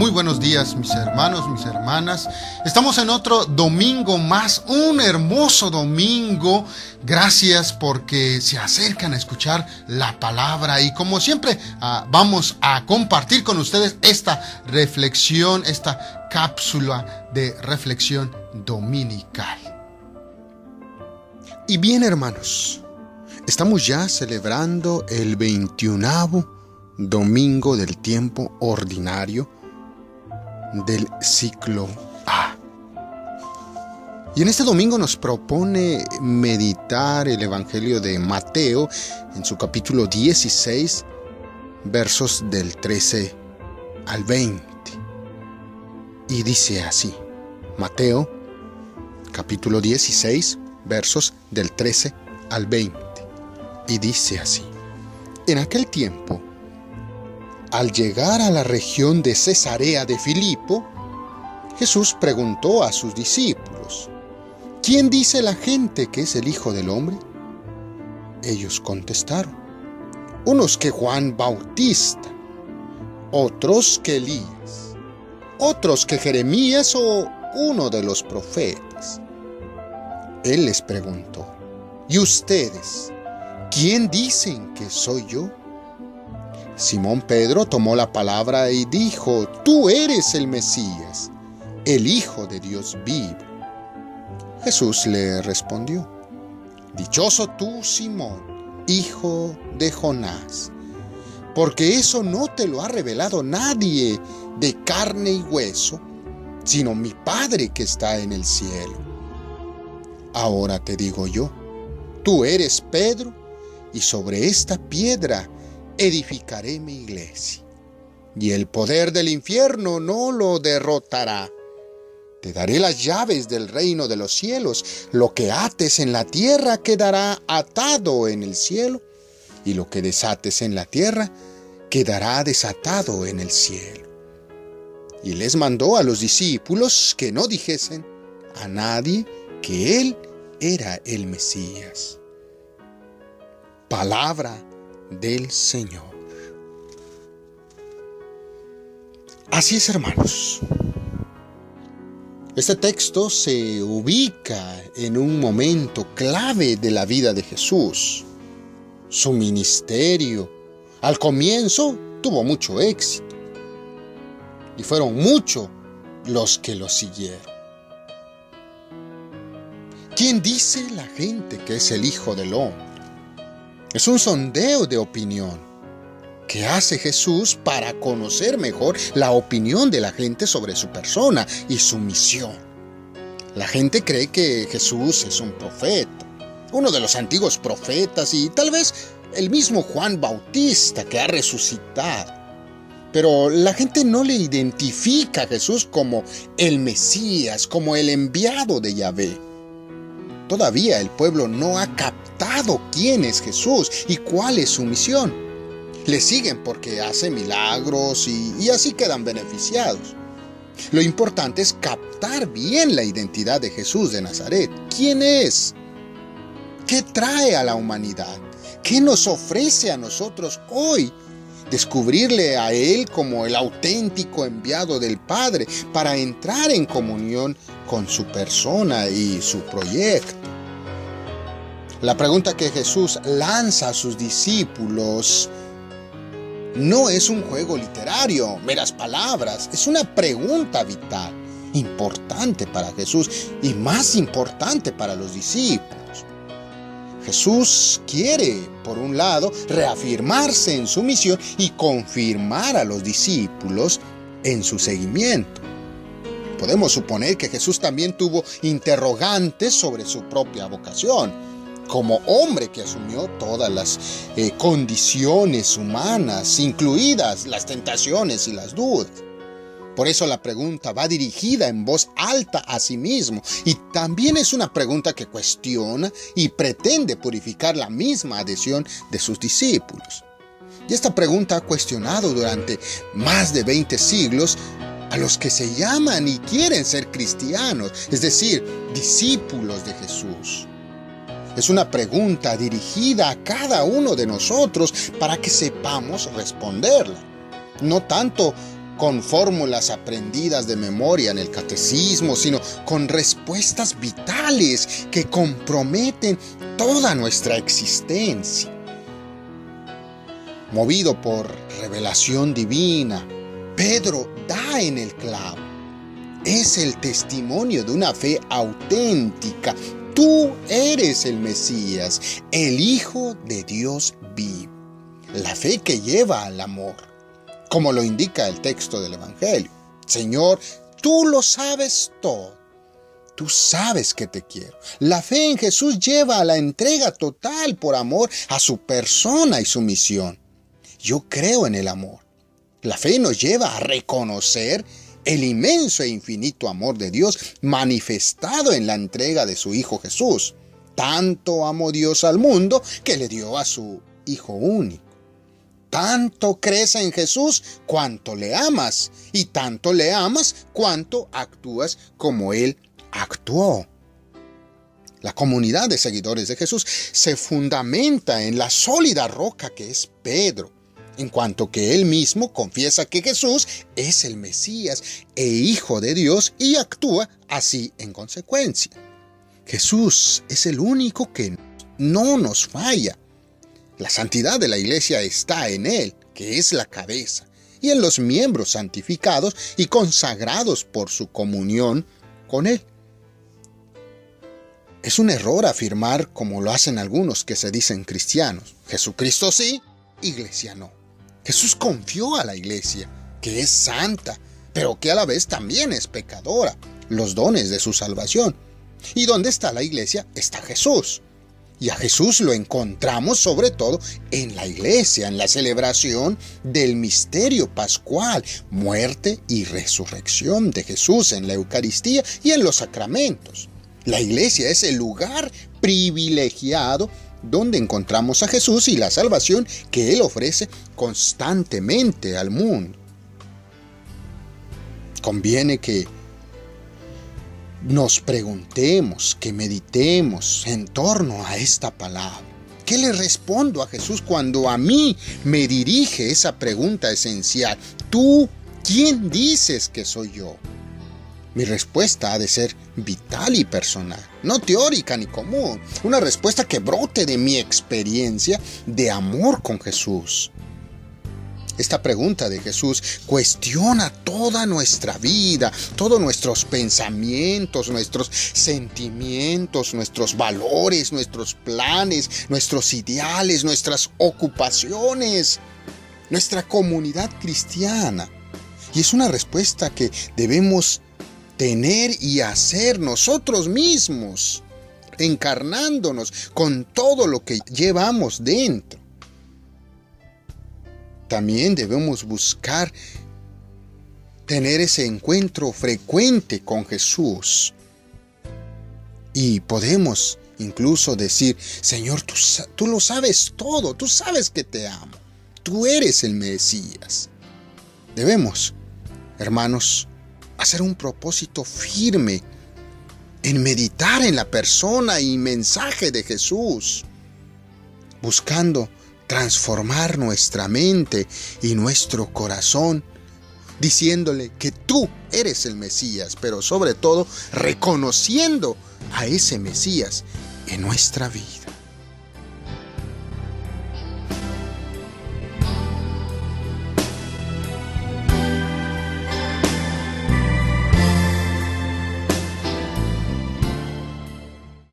Muy buenos días, mis hermanos, mis hermanas. Estamos en otro domingo más, un hermoso domingo. Gracias porque se acercan a escuchar la palabra y como siempre vamos a compartir con ustedes esta reflexión, esta cápsula de reflexión dominical. Y bien, hermanos, estamos ya celebrando el 21º domingo del tiempo ordinario del ciclo A. Y en este domingo nos propone meditar el Evangelio de Mateo en su capítulo 16, versos del 13 al 20. Y dice así, Mateo, capítulo 16, versos del 13 al 20. Y dice así, en aquel tiempo, al llegar a la región de Cesarea de Filipo, Jesús preguntó a sus discípulos, ¿quién dice la gente que es el Hijo del Hombre? Ellos contestaron, unos que Juan Bautista, otros que Elías, otros que Jeremías o uno de los profetas. Él les preguntó, ¿y ustedes, quién dicen que soy yo? Simón Pedro tomó la palabra y dijo, tú eres el Mesías, el Hijo de Dios vivo. Jesús le respondió, dichoso tú, Simón, hijo de Jonás, porque eso no te lo ha revelado nadie de carne y hueso, sino mi Padre que está en el cielo. Ahora te digo yo, tú eres Pedro, y sobre esta piedra edificaré mi iglesia, y el poder del infierno no lo derrotará. Te daré las llaves del reino de los cielos. Lo que ates en la tierra quedará atado en el cielo, y lo que desates en la tierra quedará desatado en el cielo. Y les mandó a los discípulos que no dijesen a nadie que él era el Mesías. Palabra del Señor. Así es, hermanos. Este texto se ubica en un momento clave de la vida de Jesús. Su ministerio, al comienzo, tuvo mucho éxito. Y fueron muchos los que lo siguieron. ¿Quién dice la gente que es el Hijo del Hombre? Es un sondeo de opinión que hace Jesús para conocer mejor la opinión de la gente sobre su persona y su misión. La gente cree que Jesús es un profeta, uno de los antiguos profetas y tal vez el mismo Juan Bautista que ha resucitado. Pero la gente no le identifica a Jesús como el Mesías, como el enviado de Yahvé. Todavía el pueblo no ha captado quién es Jesús y cuál es su misión. Le siguen porque hace milagros y así quedan beneficiados. Lo importante es captar bien la identidad de Jesús de Nazaret. ¿Quién es? ¿Qué trae a la humanidad? ¿Qué nos ofrece a nosotros hoy? Descubrirle a Él como el auténtico enviado del Padre para entrar en comunión con su persona y su proyecto. La pregunta que Jesús lanza a sus discípulos no es un juego literario, meras palabras, es una pregunta vital, importante para Jesús y más importante para los discípulos. Jesús quiere, por un lado, reafirmarse en su misión y confirmar a los discípulos en su seguimiento. Podemos suponer que Jesús también tuvo interrogantes sobre su propia vocación, como hombre que asumió todas las condiciones humanas, incluidas las tentaciones y las dudas. Por eso la pregunta va dirigida en voz alta a sí mismo y también es una pregunta que cuestiona y pretende purificar la misma adhesión de sus discípulos. Y esta pregunta ha cuestionado durante más de 20 siglos a los que se llaman y quieren ser cristianos, es decir, discípulos de Jesús. Es una pregunta dirigida a cada uno de nosotros para que sepamos responderla. No tanto con fórmulas aprendidas de memoria en el catecismo, sino con respuestas vitales que comprometen toda nuestra existencia. Movido por revelación divina, Pedro da en el clavo. Es el testimonio de una fe auténtica. Tú eres el Mesías, el Hijo de Dios vivo. La fe que lleva al amor, como lo indica el texto del Evangelio. Señor, tú lo sabes todo. Tú sabes que te quiero. La fe en Jesús lleva a la entrega total por amor a su persona y su misión. Yo creo en el amor. La fe nos lleva a reconocer el inmenso e infinito amor de Dios manifestado en la entrega de su Hijo Jesús. Tanto amó Dios al mundo que le dio a su Hijo único. Tanto crees en Jesús cuanto le amas, y tanto le amas cuanto actúas como Él actuó. La comunidad de seguidores de Jesús se fundamenta en la sólida roca que es Pedro, en cuanto que él mismo confiesa que Jesús es el Mesías e Hijo de Dios y actúa así en consecuencia. Jesús es el único que no nos falla. La santidad de la Iglesia está en Él, que es la cabeza, y en los miembros santificados y consagrados por su comunión con Él. Es un error afirmar, como lo hacen algunos que se dicen cristianos, Jesucristo sí, Iglesia no. Jesús confió a la Iglesia, que es santa, pero que a la vez también es pecadora, los dones de su salvación. ¿Y dónde está la Iglesia? Está Jesús. Y a Jesús lo encontramos sobre todo en la Iglesia, en la celebración del misterio pascual, muerte y resurrección de Jesús en la Eucaristía y en los sacramentos. La Iglesia es el lugar privilegiado donde encontramos a Jesús y la salvación que Él ofrece constantemente al mundo. Conviene que nos preguntemos, que meditemos en torno a esta palabra. ¿Qué le respondo a Jesús cuando a mí me dirige esa pregunta esencial? ¿Tú quién dices que soy yo? Mi respuesta ha de ser vital y personal, no teórica ni común. Una respuesta que brote de mi experiencia de amor con Jesús. Esta pregunta de Jesús cuestiona toda nuestra vida, todos nuestros pensamientos, nuestros sentimientos, nuestros valores, nuestros planes, nuestros ideales, nuestras ocupaciones, nuestra comunidad cristiana. Y es una respuesta que debemos tener y hacer nosotros mismos, encarnándonos con todo lo que llevamos dentro. También debemos buscar tener ese encuentro frecuente con Jesús. Y podemos incluso decir, Señor, tú lo sabes todo, tú sabes que te amo, tú eres el Mesías. Debemos, hermanos, hacer un propósito firme en meditar en la persona y mensaje de Jesús, buscando transformar nuestra mente y nuestro corazón, diciéndole que tú eres el Mesías, pero sobre todo reconociendo a ese Mesías en nuestra vida.